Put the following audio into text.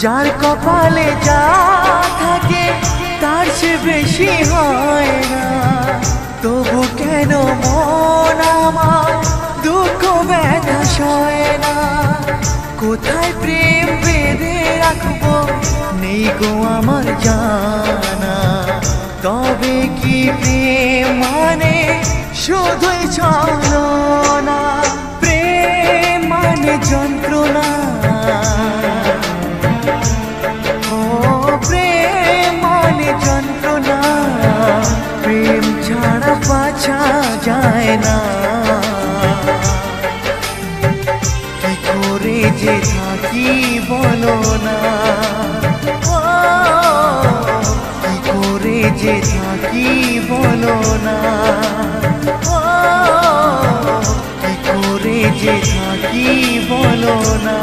যার কপালে যা থাকে তার চেয়ে বেশি হয় না। তবু কেন মন আমার দুঃখ ব্যথা সয় না? কোথায় প্রেম বেঁধে রাখবো নেই গো আমার জানা। তবে কি প্রেম মানে শুধুই ছলনা? প্রেম মানে যন্ত্রণা, ও প্রেম মানে যন্ত্রণা। প্রেম ছাড়া বাঁচা যায় না। কি করে যে থাকি বলো না, কি করে যে থাকি বলো না, কি করে যে থাকি বলো না।